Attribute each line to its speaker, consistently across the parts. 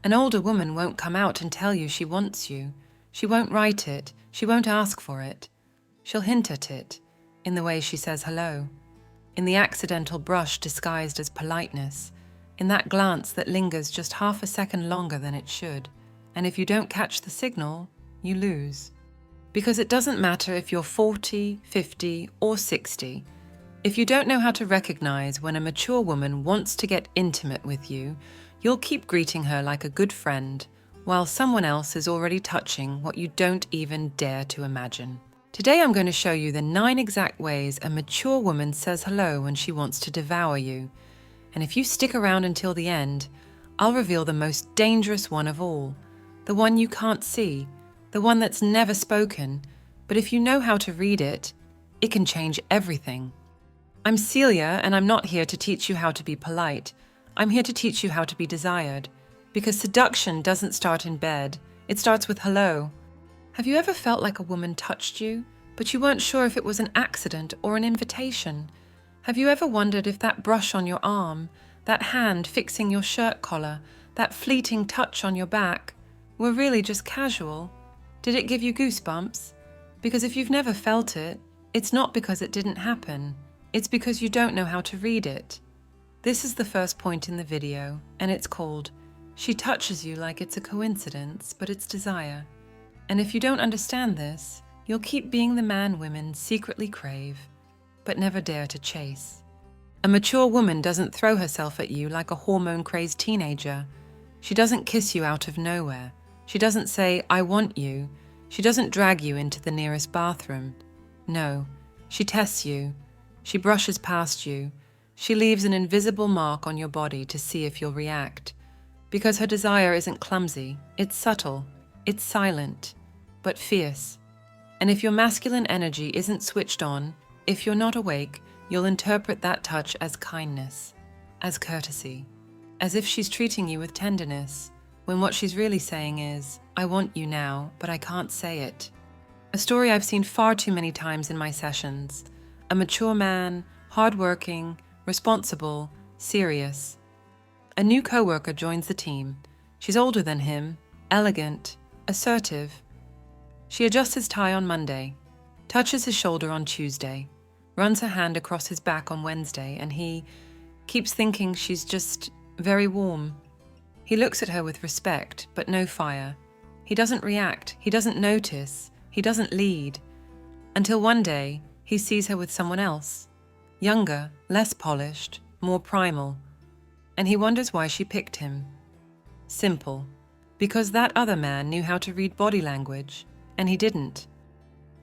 Speaker 1: An older woman won't come out and tell you she wants you. She won't write it. She won't ask for it. She'll hint at it, in the way she says hello, in the accidental brush disguised as politeness, in that glance that lingers just half a second longer than it should. And if you don't catch the signal, you lose. Because it doesn't matter if you're 40, 50, or 60. If you don't know how to recognize when a mature woman wants to get intimate with you, you'll keep greeting her like a good friend, while someone else is already touching what you don't even dare to imagine. Today I'm going to show you the 9 exact ways a mature woman says hello when she wants to devour you. And if you stick around until the end, I'll reveal the most dangerous one of all, the one you can't see, the one that's never spoken, but if you know how to read it, it can change everything. I'm Celia, and I'm not here to teach you how to be polite. I'm here to teach you how to be desired, because seduction doesn't start in bed. It starts with hello. Have you ever felt like a woman touched you, but you weren't sure if it was an accident or an invitation? Have you ever wondered if that brush on your arm, that hand fixing your shirt collar, that fleeting touch on your back, were really just casual? Did it give you goosebumps? Because if you've never felt it, it's not because it didn't happen. It's because you don't know how to read it. This is the first point in the video, and it's called, "She touches you like it's a coincidence, but it's desire." And if you don't understand this, you'll keep being the man women secretly crave, but never dare to chase. A mature woman doesn't throw herself at you like a hormone-crazed teenager. She doesn't kiss you out of nowhere. She doesn't say, "I want you." She doesn't drag you into the nearest bathroom. No, she tests you. She brushes past you. She leaves an invisible mark on your body to see if you'll react. Because her desire isn't clumsy, it's subtle, it's silent, but fierce. And if your masculine energy isn't switched on, if you're not awake, you'll interpret that touch as kindness, as courtesy, as if she's treating you with tenderness, when what she's really saying is, "I want you now, but I can't say it." A story I've seen far too many times in my sessions. A mature man, hardworking, responsible, serious. A new coworker joins the team. She's older than him, elegant, assertive. She adjusts his tie on Monday, touches his shoulder on Tuesday, runs her hand across his back on Wednesday, and he keeps thinking she's just very warm. He looks at her with respect, but no fire. He doesn't react, he doesn't notice, he doesn't lead. Until one day, he sees her with someone else. Younger, less polished, more primal. And he wonders why she picked him. Simple. Because that other man knew how to read body language, and he didn't.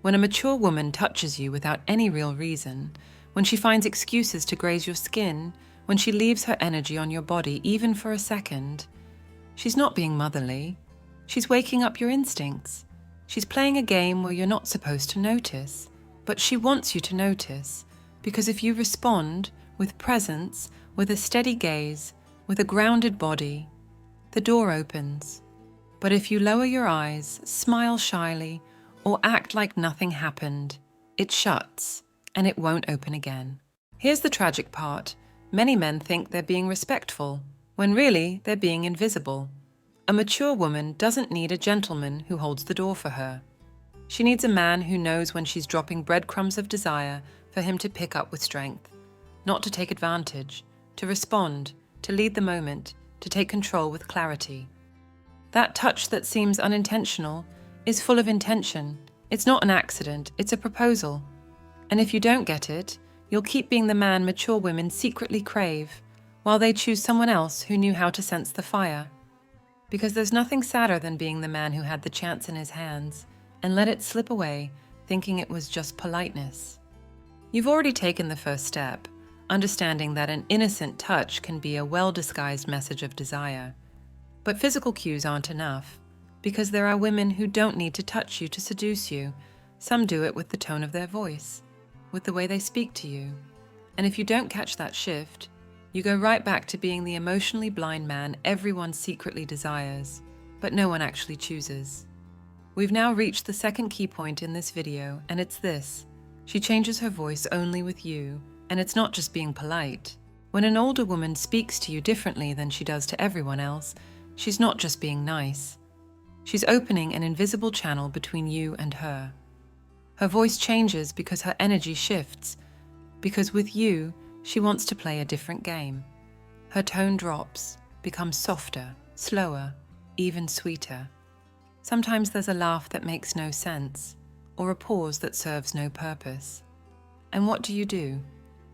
Speaker 1: When a mature woman touches you without any real reason, when she finds excuses to graze your skin, when she leaves her energy on your body even for a second, she's not being motherly. She's waking up your instincts. She's playing a game where you're not supposed to notice, but she wants you to notice, because if you respond with presence, with a steady gaze, with a grounded body, the door opens. But if you lower your eyes, smile shyly, or act like nothing happened, it shuts, and it won't open again. Here's the tragic part. Many men think they're being respectful, when really they're being invisible. A mature woman doesn't need a gentleman who holds the door for her. She needs a man who knows when she's dropping breadcrumbs of desire for him to pick up with strength, not to take advantage, to respond, to lead the moment, to take control with clarity. That touch that seems unintentional is full of intention. It's not an accident, it's a proposal. And if you don't get it, you'll keep being the man mature women secretly crave, while they choose someone else who knew how to sense the fire. Because there's nothing sadder than being the man who had the chance in his hands and let it slip away, thinking it was just politeness. You've already taken the first step, understanding that an innocent touch can be a well-disguised message of desire. But physical cues aren't enough, because there are women who don't need to touch you to seduce you. Some do it with the tone of their voice, with the way they speak to you. And if you don't catch that shift, you go right back to being the emotionally blind man everyone secretly desires, but no one actually chooses. We've now reached the second key point in this video, and it's this. She changes her voice only with you, and it's not just being polite. When an older woman speaks to you differently than she does to everyone else, she's not just being nice. She's opening an invisible channel between you and her. Her voice changes because her energy shifts, because with you, she wants to play a different game. Her tone drops, becomes softer, slower, even sweeter. Sometimes there's a laugh that makes no sense, or a pause that serves no purpose. And what do?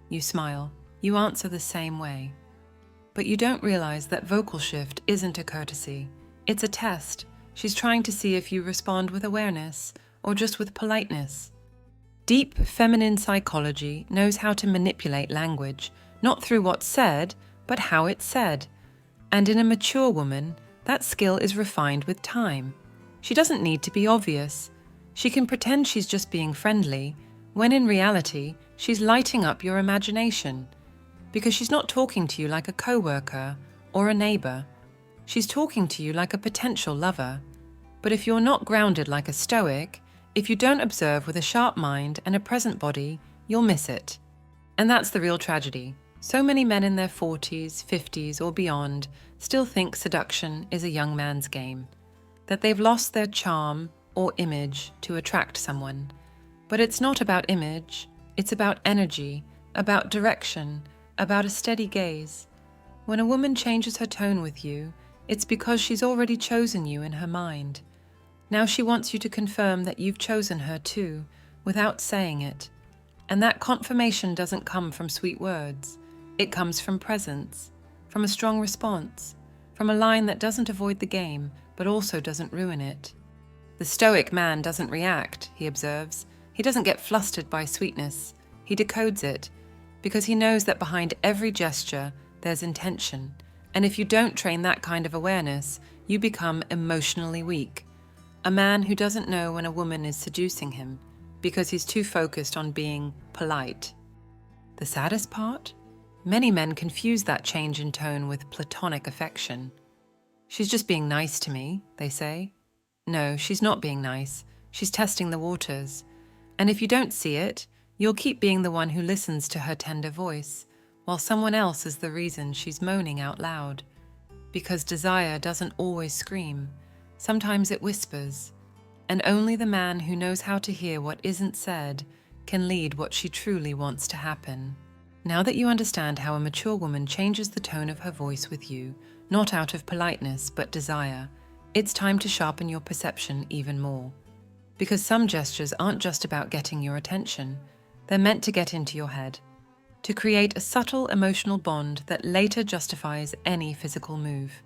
Speaker 1: You smile, you answer the same way. But you don't realize that vocal shift isn't a courtesy. It's a test. She's trying to see if you respond with awareness or just with politeness. Deep feminine psychology knows how to manipulate language, not through what's said, but how it's said. And in a mature woman, that skill is refined with time. She doesn't need to be obvious. She can pretend she's just being friendly, when in reality, she's lighting up your imagination. Because she's not talking to you like a coworker or a neighbor. She's talking to you like a potential lover. But if you're not grounded like a stoic, if you don't observe with a sharp mind and a present body, you'll miss it. And that's the real tragedy. So many men in their 40s, 50s, or beyond still think seduction is a young man's game, that they've lost their charm or image to attract someone. But it's not about image, it's about energy, about direction, about a steady gaze. When a woman changes her tone with you, it's because she's already chosen you in her mind. Now she wants you to confirm that you've chosen her too, without saying it. And that confirmation doesn't come from sweet words. It comes from presence, from a strong response, from a line that doesn't avoid the game, but also doesn't ruin it. The stoic man doesn't react, he observes. He doesn't get flustered by sweetness. He decodes it, because he knows that behind every gesture, there's intention. And if you don't train that kind of awareness, you become emotionally weak. A man who doesn't know when a woman is seducing him, because he's too focused on being polite. The saddest part? Many men confuse that change in tone with platonic affection. She's just being nice to me, they say. No, she's not being nice. She's testing the waters. And if you don't see it, you'll keep being the one who listens to her tender voice, while someone else is the reason she's moaning out loud. Because desire doesn't always scream. Sometimes it whispers. And only the man who knows how to hear what isn't said can lead what she truly wants to happen. Now that you understand how a mature woman changes the tone of her voice with you, not out of politeness but desire, it's time to sharpen your perception even more. Because some gestures aren't just about getting your attention, they're meant to get into your head, to create a subtle emotional bond that later justifies any physical move.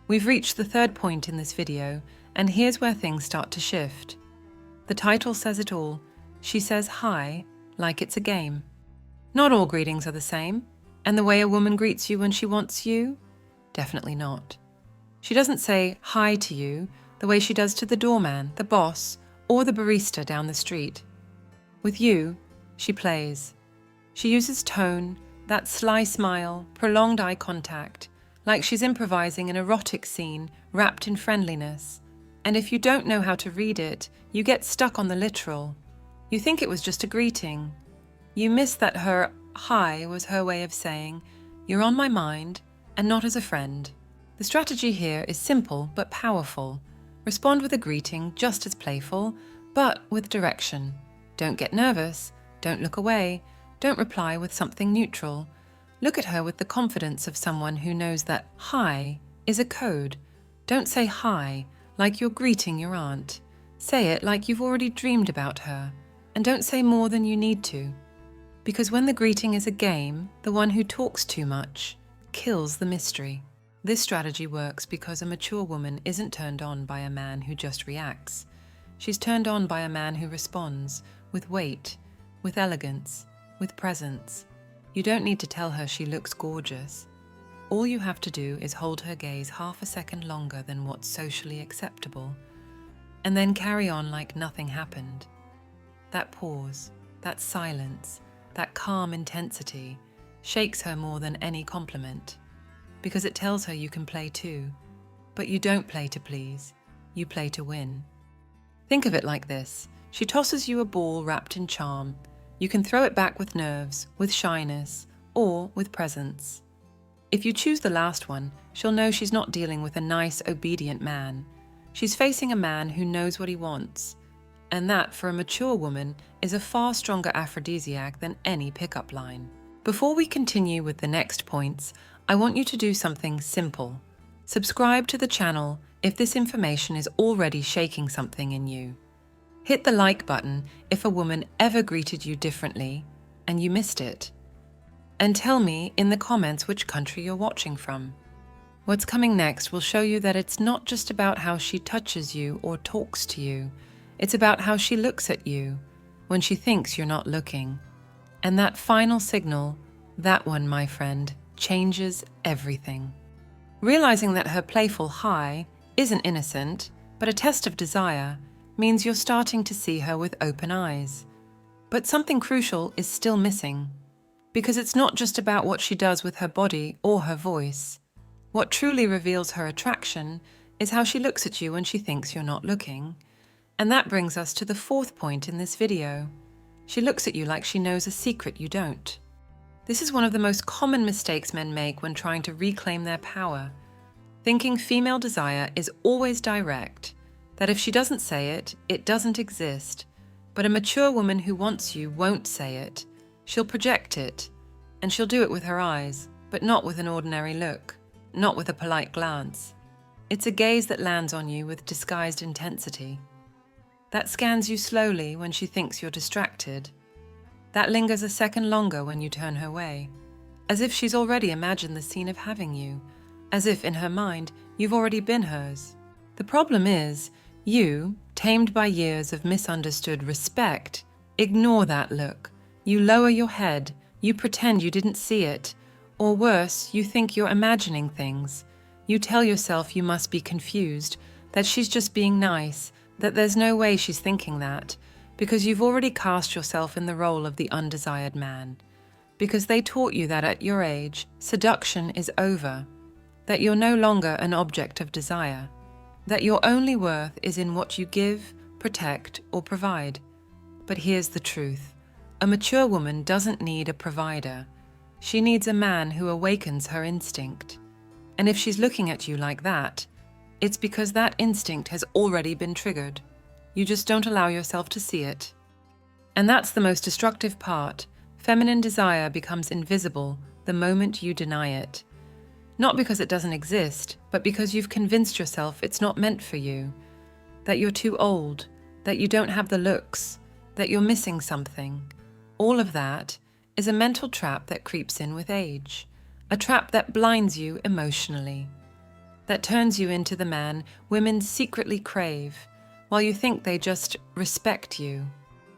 Speaker 1: We've reached the third point in this video, and here's where things start to shift. The title says it all. She says hi, like it's a game. Not all greetings are the same, and the way a woman greets you when she wants you? Definitely not. She doesn't say hi to you the way she does to the doorman, the boss, or the barista down the street. With you, she plays. She uses tone, that sly smile, prolonged eye contact, like she's improvising an erotic scene wrapped in friendliness. And if you don't know how to read it, you get stuck on the literal. You think it was just a greeting. You miss that her hi was her way of saying, you're on my mind, and not as a friend. The strategy here is simple but powerful. Respond with a greeting just as playful, but with direction. Don't get nervous, don't look away, don't reply with something neutral. Look at her with the confidence of someone who knows that hi is a code. Don't say hi like you're greeting your aunt. Say it like you've already dreamed about her. And don't say more than you need to. Because when the greeting is a game, the one who talks too much kills the mystery. This strategy works because a mature woman isn't turned on by a man who just reacts. She's turned on by a man who responds with weight, with elegance, with presence. You don't need to tell her she looks gorgeous. All you have to do is hold her gaze half a second longer than what's socially acceptable, and then carry on like nothing happened. That pause, that silence, that calm intensity shakes her more than any compliment, because it tells her you can play too, but you don't play to please, you play to win. Think of it like this. She tosses you a ball wrapped in charm. You can throw it back with nerves, with shyness, or with presence. If you choose the last one, she'll know she's not dealing with a nice, obedient man. She's facing a man who knows what he wants. And that, for a mature woman, is a far stronger aphrodisiac than any pickup line. Before we continue with the next points, I want you to do something simple. Subscribe to the channel if this information is already shaking something in you. Hit the like button if a woman ever greeted you differently and you missed it. And tell me in the comments which country you're watching from. What's coming next will show you that it's not just about how she touches you or talks to you. It's about how she looks at you when she thinks you're not looking. And that final signal, that one, my friend, changes everything. Realizing that her playful hi isn't innocent, but a test of desire, means you're starting to see her with open eyes. But something crucial is still missing. Because it's not just about what she does with her body or her voice. What truly reveals her attraction is how she looks at you when she thinks you're not looking. And that brings us to the fourth point in this video. She looks at you like she knows a secret you don't. This is one of the most common mistakes men make when trying to reclaim their power. Thinking female desire is always direct, that if she doesn't say it, it doesn't exist. But a mature woman who wants you won't say it. She'll project it, and she'll do it with her eyes, but not with an ordinary look, not with a polite glance. It's a gaze that lands on you with disguised intensity. That scans you slowly when she thinks you're distracted. That lingers a second longer when you turn her way, as if she's already imagined the scene of having you, as if in her mind you've already been hers. The problem is, you, tamed by years of misunderstood respect, ignore that look. You lower your head, you pretend you didn't see it, or worse, you think you're imagining things. You tell yourself you must be confused, that she's just being nice, that there's no way she's thinking that, because you've already cast yourself in the role of the undesired man. Because they taught you that at your age, seduction is over, that you're no longer an object of desire, that your only worth is in what you give, protect, or provide. But here's the truth. A mature woman doesn't need a provider. She needs a man who awakens her instinct. And if she's looking at you like that, it's because that instinct has already been triggered. You just don't allow yourself to see it. And that's the most destructive part. Feminine desire becomes invisible the moment you deny it. Not because it doesn't exist, but because you've convinced yourself it's not meant for you. That you're too old, that you don't have the looks, that you're missing something. All of that is a mental trap that creeps in with age, a trap that blinds you emotionally, that turns you into the man women secretly crave, while you think they just respect you.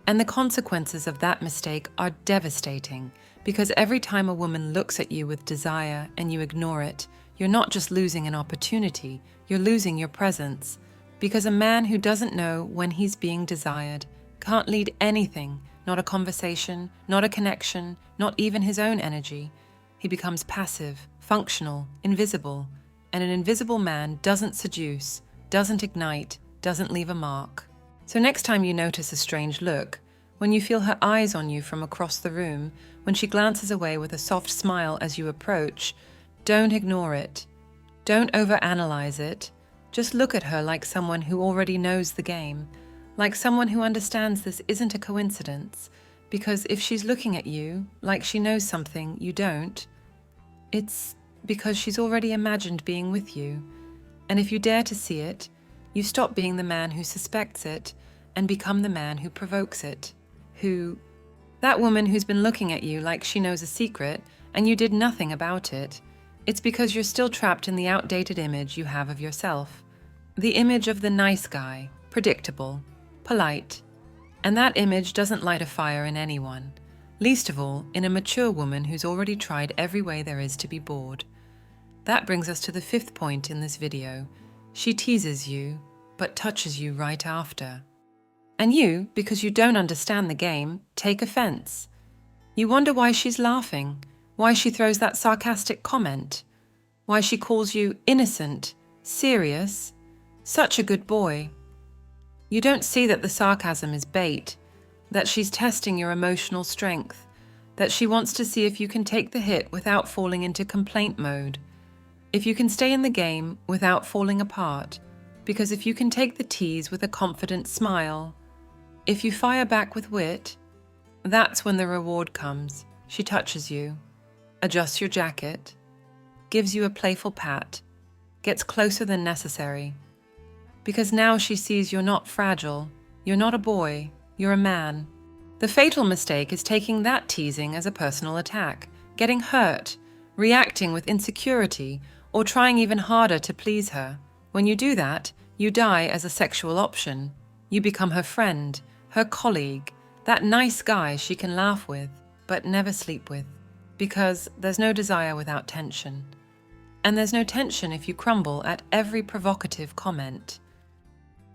Speaker 1: And the consequences of that mistake are devastating, because every time a woman looks at you with desire and you ignore it, you're not just losing an opportunity, you're losing your presence, because a man who doesn't know when he's being desired can't lead anything. Not a conversation, not a connection, not even his own energy. He becomes passive, functional, invisible. And an invisible man doesn't seduce, doesn't ignite, doesn't leave a mark. So next time you notice a strange look, when you feel her eyes on you from across the room, when she glances away with a soft smile as you approach, don't ignore it. Don't overanalyze it. Just look at her like someone who already knows the game. Like someone who understands this isn't a coincidence, because if she's looking at you like she knows something you don't, it's because she's already imagined being with you. And if you dare to see it, you stop being the man who suspects it and become the man who provokes it. That woman who's been looking at you like she knows a secret and you did nothing about it, it's because you're still trapped in the outdated image you have of yourself. The image of the nice guy, predictable, polite, and that image doesn't light a fire in anyone, least of all in a mature woman who's already tried every way there is to be bored. That brings us to the fifth point in this video. She teases you, but touches you right after. And you, because you don't understand the game, take offense. You wonder why she's laughing, why she throws that sarcastic comment, why she calls you innocent, serious, such a good boy. You don't see that the sarcasm is bait, that she's testing your emotional strength, that she wants to see if you can take the hit without falling into complaint mode, if you can stay in the game without falling apart, because if you can take the tease with a confident smile, if you fire back with wit, that's when the reward comes. She touches you, adjusts your jacket, gives you a playful pat, gets closer than necessary. Because now she sees you're not fragile, you're not a boy, you're a man. The fatal mistake is taking that teasing as a personal attack, getting hurt, reacting with insecurity, or trying even harder to please her. When you do that, you die as a sexual option. You become her friend, her colleague, that nice guy she can laugh with, but never sleep with. Because there's no desire without tension. And there's no tension if you crumble at every provocative comment.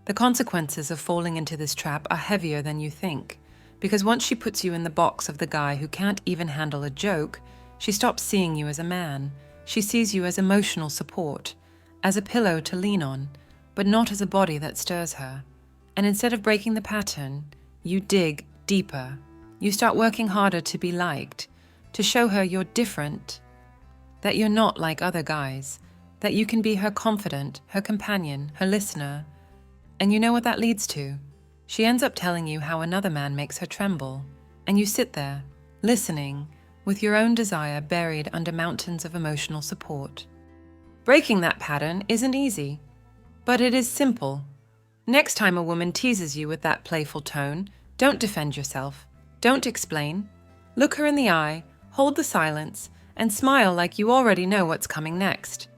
Speaker 1: The consequences of falling into this trap are heavier than you think, because once she puts you in the box of the guy who can't even handle a joke, she stops seeing you as a man. She sees you as emotional support, as a pillow to lean on, but not as a body that stirs her. And instead of breaking the pattern, you dig deeper. You start working harder to be liked, to show her you're different, that you're not like other guys, that you can be her confidant, her companion, her listener. And you know what that leads to? She ends up telling you how another man makes her tremble, and you sit there, listening, with your own desire buried under mountains of emotional support. Breaking that pattern isn't easy, but it is simple. Next time a woman teases you with that playful tone, don't defend yourself, don't explain. Look her in the eye, hold the silence, and smile like you already know what's coming next.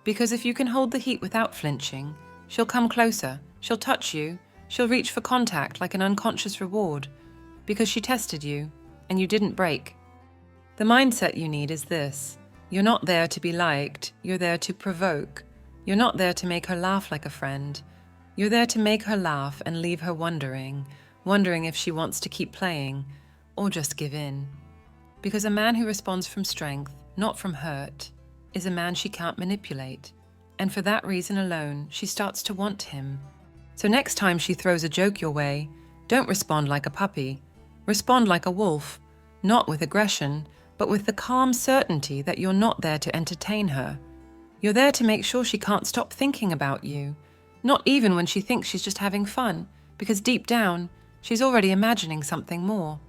Speaker 1: Because if you can hold the heat without flinching, she'll come closer, she'll touch you, she'll reach for contact like an unconscious reward, because she tested you, and you didn't break. The mindset you need is this: you're not there to be liked, you're there to provoke. You're not there to make her laugh like a friend. You're there to make her laugh and leave her wondering if she wants to keep playing, or just give in. Because a man who responds from strength, not from hurt, is a man she can't manipulate. And for that reason alone, she starts to want him. So next time she throws a joke your way, don't respond like a puppy. Respond like a wolf, not with aggression, but with the calm certainty that you're not there to entertain her. You're there to make sure she can't stop thinking about you, not even when she thinks she's just having fun, because deep down, she's already imagining something more.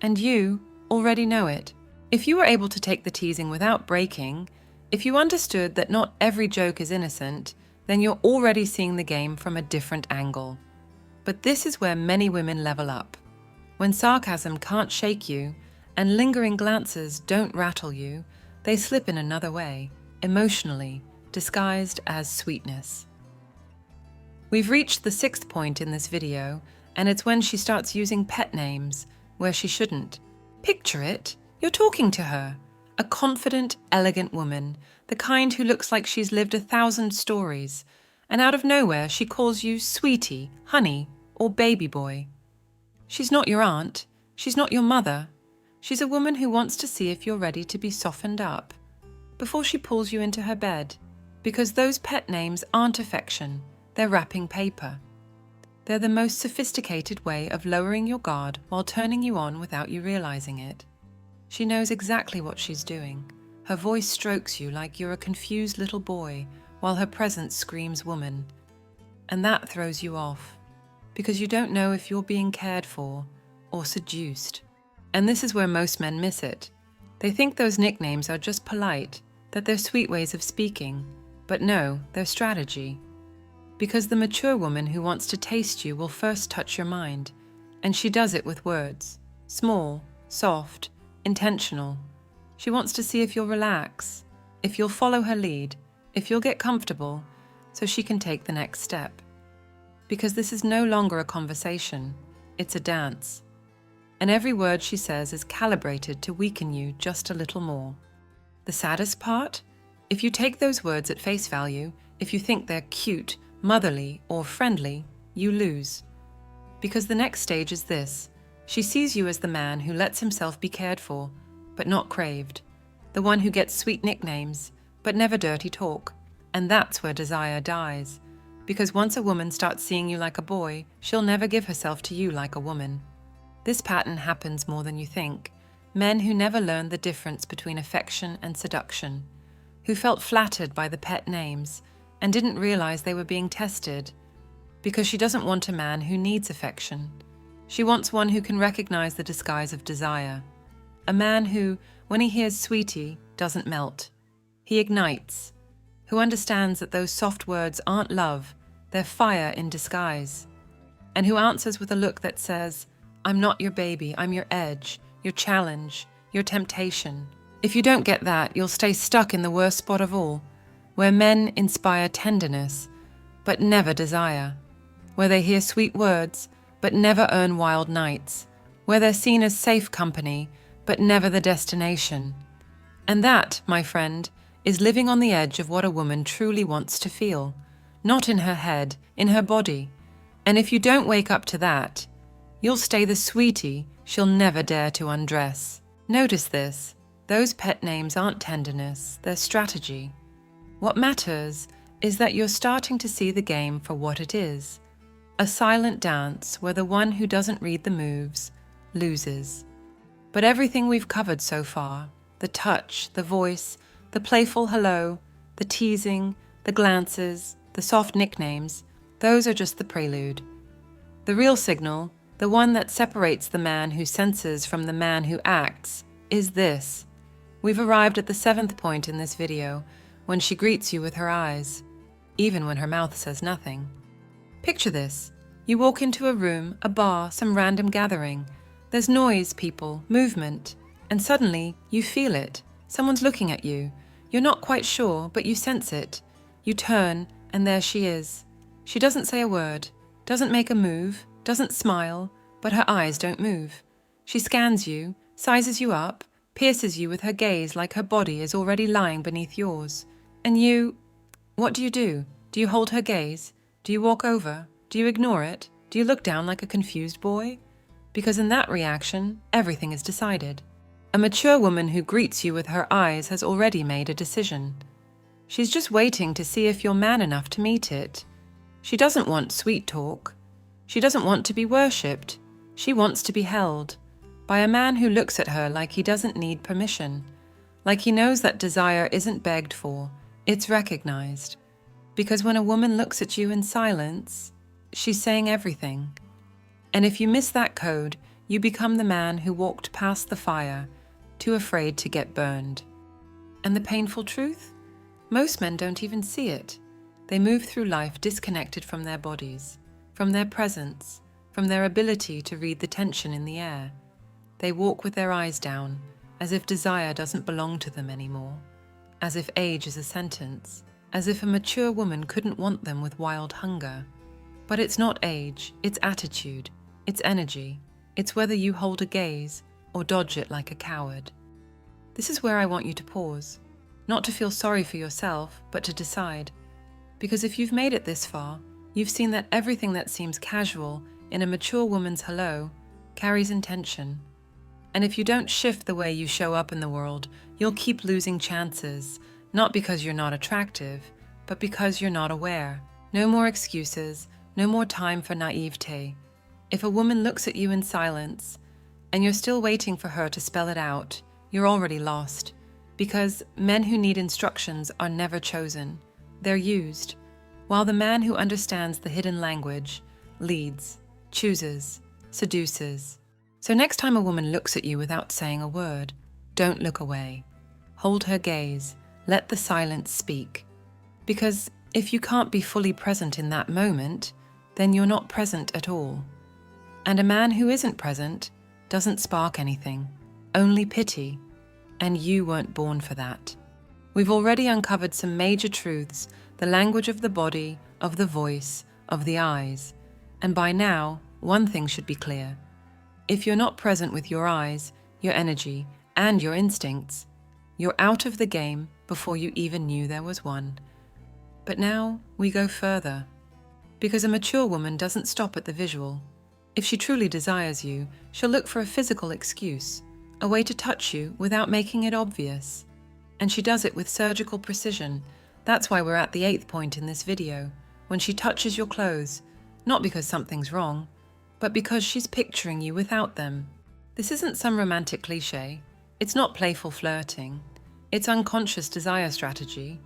Speaker 1: And you already know it. If you were able to take the teasing without breaking, if you understood that not every joke is innocent, then you're already seeing the game from a different angle. But this is where many women level up. When sarcasm can't shake you, and lingering glances don't rattle you, they slip in another way, emotionally, disguised as sweetness. We've reached the 6th point in this video, and it's when she starts using pet names where she shouldn't. Picture it, you're talking to her, a confident, elegant woman, the kind who looks like she's lived 1,000 stories, and out of nowhere she calls you sweetie, honey, or baby boy. She's not your aunt, she's not your mother. She's a woman who wants to see if you're ready to be softened up before she pulls you into her bed, because those pet names aren't affection, they're wrapping paper. They're the most sophisticated way of lowering your guard while turning you on without you realizing it. She knows exactly what she's doing. Her voice strokes you like you're a confused little boy, while her presence screams woman. And that throws you off, because you don't know if you're being cared for or seduced. And this is where most men miss it. They think those nicknames are just polite, that they're sweet ways of speaking. But no, they're strategy. Because the mature woman who wants to taste you will first touch your mind, and she does it with words. Small, soft, intentional. She wants to see if you'll relax, if you'll follow her lead, if you'll get comfortable, so she can take the next step. Because this is no longer a conversation, it's a dance. And every word she says is calibrated to weaken you just a little more. The saddest part? If you take those words at face value, if you think they're cute, motherly, or friendly, you lose. Because the next stage is this. She sees you as the man who lets himself be cared for, but not craved. The one who gets sweet nicknames, but never dirty talk. And that's where desire dies. Because once a woman starts seeing you like a boy, she'll never give herself to you like a woman. This pattern happens more than you think. men who never learned the difference between affection and seduction, who felt flattered by the pet names and didn't realize they were being tested, because she doesn't want a man who needs affection. She wants one who can recognize the disguise of desire. A man who, when he hears sweetie, doesn't melt. He ignites. Who understands that those soft words aren't love, they're fire in disguise. And who answers with a look that says, I'm not your baby, I'm your edge, your challenge, your temptation. If you don't get that, you'll stay stuck in the worst spot of all, where men inspire tenderness, but never desire, where they hear sweet words, but never earn wild nights, where they're seen as safe company, but never the destination. And that, my friend, is living on the edge of what a woman truly wants to feel, not in her head, in her body. And if you don't wake up to that, you'll stay the sweetie she'll never dare to undress. Notice this. Those pet names aren't tenderness, they're strategy. What matters is that you're starting to see the game for what it is. A silent dance where the one who doesn't read the moves loses. But everything we've covered so far, the touch, the voice, the playful hello, the teasing, the glances, the soft nicknames, those are just the prelude. The real signal, the one that separates the man who senses from the man who acts, is this. We've arrived at the 7th point in this video, when she greets you with her eyes, even when her mouth says nothing. Picture this. You walk into a room, a bar, some random gathering. There's noise, people, movement, and suddenly you feel it. Someone's looking at you. You're not quite sure, but you sense it. You turn, and there she is. She doesn't say a word, doesn't make a move, doesn't smile, but her eyes don't move. She scans you, sizes you up, pierces you with her gaze like her body is already lying beneath yours. And you... what do? Do you hold her gaze? Do you walk over? Do you ignore it? Do you look down like a confused boy? Because in that reaction, everything is decided. A mature woman who greets you with her eyes has already made a decision. She's just waiting to see if you're man enough to meet it. She doesn't want sweet talk. She doesn't want to be worshipped. She wants to be held by a man who looks at her like he doesn't need permission, like he knows that desire isn't begged for, it's recognized. Because when a woman looks at you in silence, she's saying everything. And if you miss that code, you become the man who walked past the fire, too afraid to get burned. And the painful truth? Most men don't even see it. They move through life disconnected from their bodies, from their presence, from their ability to read the tension in the air. They walk with their eyes down, as if desire doesn't belong to them anymore, as if age is a sentence, as if a mature woman couldn't want them with wild hunger. But it's not age, it's attitude, it's energy, it's whether you hold a gaze or dodge it like a coward. This is where I want you to pause, not to feel sorry for yourself, but to decide. Because if you've made it this far, you've seen that everything that seems casual in a mature woman's hello carries intention. And if you don't shift the way you show up in the world, you'll keep losing chances, not because you're not attractive, but because you're not aware. No more excuses, no more time for naivete. If a woman looks at you in silence, and you're still waiting for her to spell it out, you're already lost. Because men who need instructions are never chosen. They're used, while the man who understands the hidden language leads, chooses, seduces. So next time a woman looks at you without saying a word, don't look away. Hold her gaze, let the silence speak. Because if you can't be fully present in that moment, then you're not present at all. And a man who isn't present doesn't spark anything, only pity, and you weren't born for that. We've already uncovered some major truths, the language of the body, of the voice, of the eyes. And by now, one thing should be clear. If you're not present with your eyes, your energy, and your instincts, you're out of the game before you even knew there was one. But now we go further. Because a mature woman doesn't stop at the visual. If she truly desires you, she'll look for a physical excuse, a way to touch you without making it obvious. And she does it with surgical precision. That's why we're at the 8th point in this video, when she touches your clothes, not because something's wrong, but because she's picturing you without them. This isn't some romantic cliché. It's not playful flirting. It's unconscious desire strategy.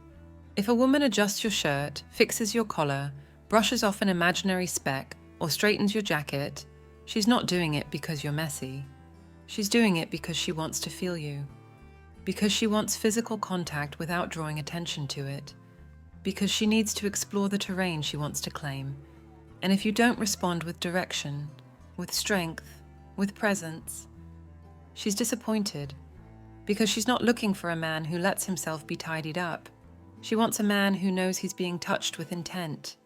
Speaker 1: If a woman adjusts your shirt, fixes your collar, brushes off an imaginary speck, or straightens your jacket, she's not doing it because you're messy. She's doing it because she wants to feel you. Because she wants physical contact without drawing attention to it. Because she needs to explore the terrain she wants to claim. And if you don't respond with direction, with strength, with presence, she's disappointed. Because she's not looking for a man who lets himself be tidied up. She wants a man who knows he's being touched with intent.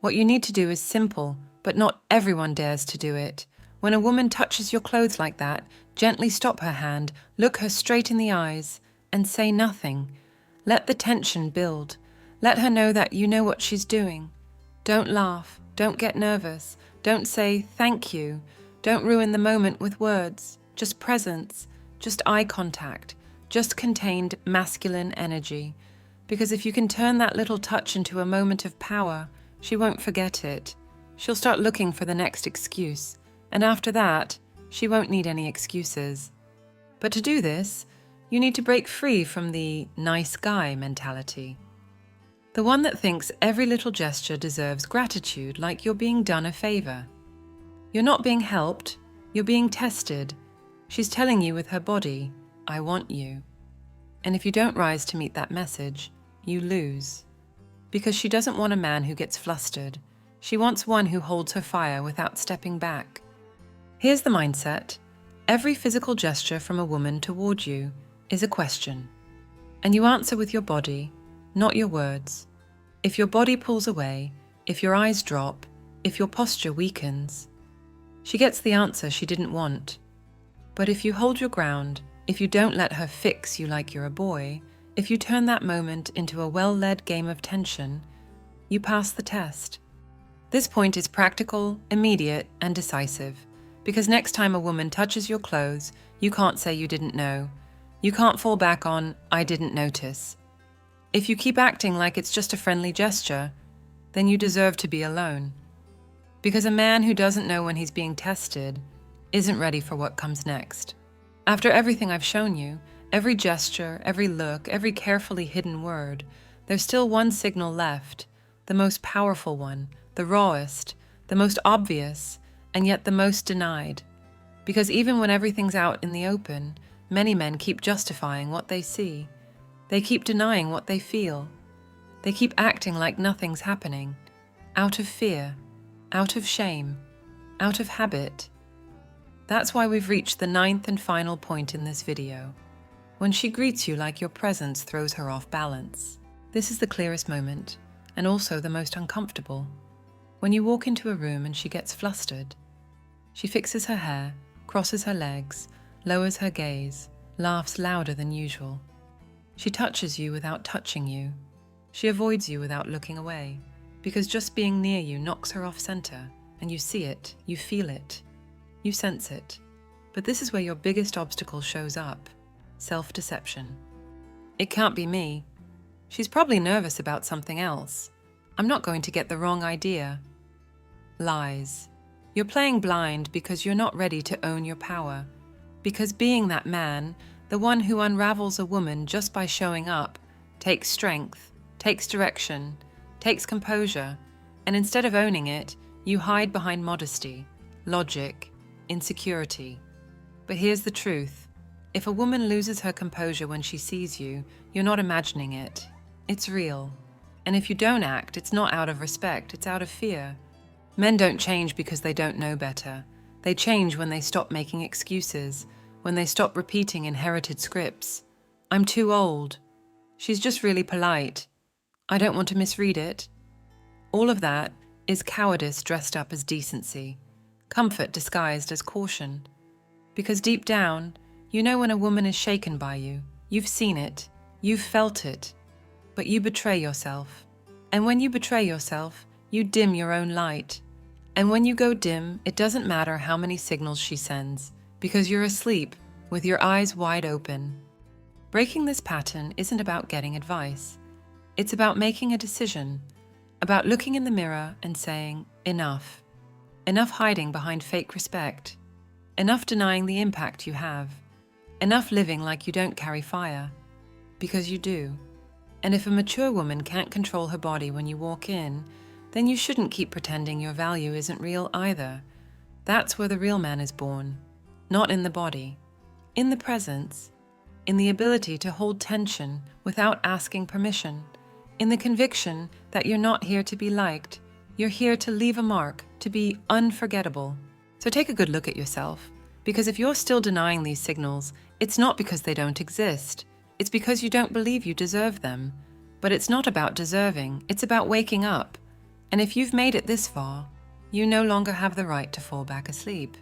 Speaker 1: What you need to do is simple, but not everyone dares to do it. When a woman touches your clothes like that, gently stop her hand, look her straight in the eyes, and say nothing. Let the tension build. Let her know that you know what she's doing. Don't laugh. Don't get nervous. Don't say thank you. Don't ruin the moment with words. Just presence. Just eye contact. Just contained masculine energy. Because if you can turn that little touch into a moment of power, she won't forget it. She'll start looking for the next excuse. And after that, she won't need any excuses. But to do this, you need to break free from the nice guy mentality. The one that thinks every little gesture deserves gratitude, like you're being done a favor. You're not being helped, you're being tested. She's telling you with her body, I want you. And if you don't rise to meet that message, you lose. Because she doesn't want a man who gets flustered. She wants one who holds her fire without stepping back. Here's the mindset. Every physical gesture from a woman toward you is a question. And you answer with your body, not your words. If your body pulls away, if your eyes drop, if your posture weakens, she gets the answer she didn't want. But if you hold your ground, if you don't let her fix you like you're a boy, if you turn that moment into a well-led game of tension, you pass the test. This point is practical, immediate, and decisive. Because next time a woman touches your clothes, you can't say you didn't know. You can't fall back on, I didn't notice. If you keep acting like it's just a friendly gesture, then you deserve to be alone. Because a man who doesn't know when he's being tested isn't ready for what comes next. After everything I've shown you, every gesture, every look, every carefully hidden word, there's still one signal left, the most powerful one, the rawest, the most obvious, and yet the most denied. Because even when everything's out in the open, many men keep justifying what they see. They keep denying what they feel. They keep acting like nothing's happening, out of fear, out of shame, out of habit. That's why we've reached the 9th and final point in this video. When she greets you like your presence throws her off balance. This is the clearest moment, and also the most uncomfortable. When you walk into a room and she gets flustered. She fixes her hair, crosses her legs, lowers her gaze, laughs louder than usual. She touches you without touching you. She avoids you without looking away, because just being near you knocks her off center, and you see it, you feel it, you sense it. But this is where your biggest obstacle shows up. Self-deception. It can't be me. She's probably nervous about something else. I'm not going to get the wrong idea. Lies. You're playing blind because you're not ready to own your power. Because being that man, the one who unravels a woman just by showing up, takes strength, takes direction, takes composure, and instead of owning it, you hide behind modesty, logic, insecurity. But here's the truth. If a woman loses her composure when she sees you, you're not imagining it. It's real. And if you don't act, it's not out of respect, it's out of fear. Men don't change because they don't know better. They change when they stop making excuses, when they stop repeating inherited scripts. I'm too old. She's just really polite. I don't want to misread it. All of that is cowardice dressed up as decency, comfort disguised as caution. Because deep down, you know when a woman is shaken by you. You've seen it. You've felt it. But you betray yourself. And when you betray yourself, you dim your own light. And when you go dim, it doesn't matter how many signals she sends, because you're asleep, with your eyes wide open. Breaking this pattern isn't about getting advice. It's about making a decision, about looking in the mirror and saying, enough. Enough hiding behind fake respect. enough denying the impact you have, enough living like you don't carry fire, because you do. And if a mature woman can't control her body when you walk in, then you shouldn't keep pretending your value isn't real either. That's where the real man is born, not in the body, in the presence, in the ability to hold tension without asking permission, in the conviction that you're not here to be liked, you're here to leave a mark, to be unforgettable. So take a good look at yourself, because if you're still denying these signals, it's not because they don't exist. It's because you don't believe you deserve them. But it's not about deserving, it's about waking up. And if you've made it this far, you no longer have the right to fall back asleep.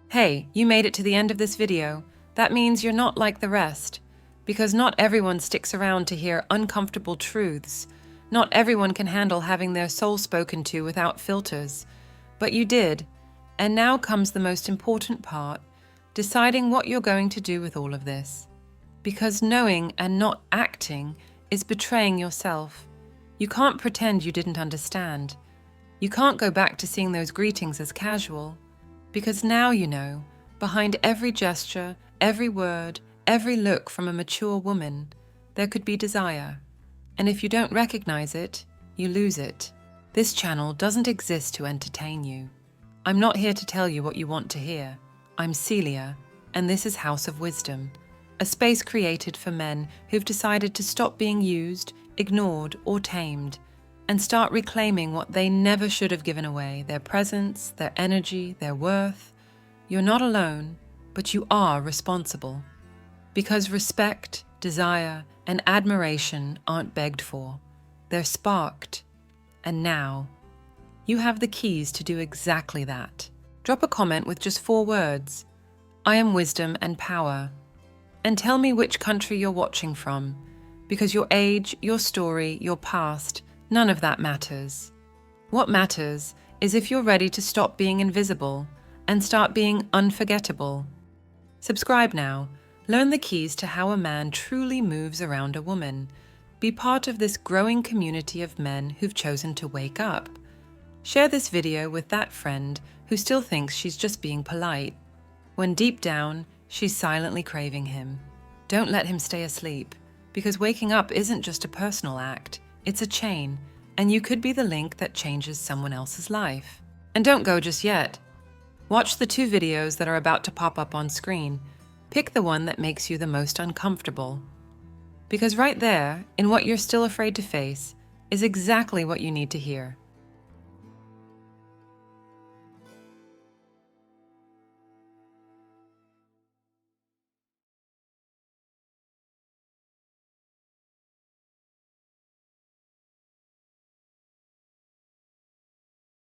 Speaker 1: Hey, you made it to the end of this video. That means you're not like the rest. Because not everyone sticks around to hear uncomfortable truths. Not everyone can handle having their soul spoken to without filters. But you did. And now comes the most important part, deciding what you're going to do with all of this. Because knowing and not acting is betraying yourself. You can't pretend you didn't understand. You can't go back to seeing those greetings as casual. Because now you know, behind every gesture, every word, every look from a mature woman, there could be desire. And if you don't recognize it, you lose it. This channel doesn't exist to entertain you. I'm not here to tell you what you want to hear. I'm Celia, and this is House of Wisdom, a space created for men who've decided to stop being used, ignored, or tamed, and start reclaiming what they never should have given away, their presence, their energy, their worth. You're not alone, but you are responsible. Because respect, desire, and admiration aren't begged for. They're sparked. And now, you have the keys to do exactly that. Drop a comment with just 4 words. I am wisdom and power. And tell me which country you're watching from, because your age, your story, your past, none of that matters. What matters is if you're ready to stop being invisible and start being unforgettable. Subscribe now. Learn the keys to how a man truly moves around a woman. Be part of this growing community of men who've chosen to wake up. Share this video with that friend who still thinks she's just being polite, when deep down, she's silently craving him. Don't let him stay asleep, because waking up isn't just a personal act, it's a chain, and you could be the link that changes someone else's life. And don't go just yet. Watch the 2 videos that are about to pop up on screen. Pick the one that makes you the most uncomfortable. Because right there, in what you're still afraid to face, is exactly what you need to hear.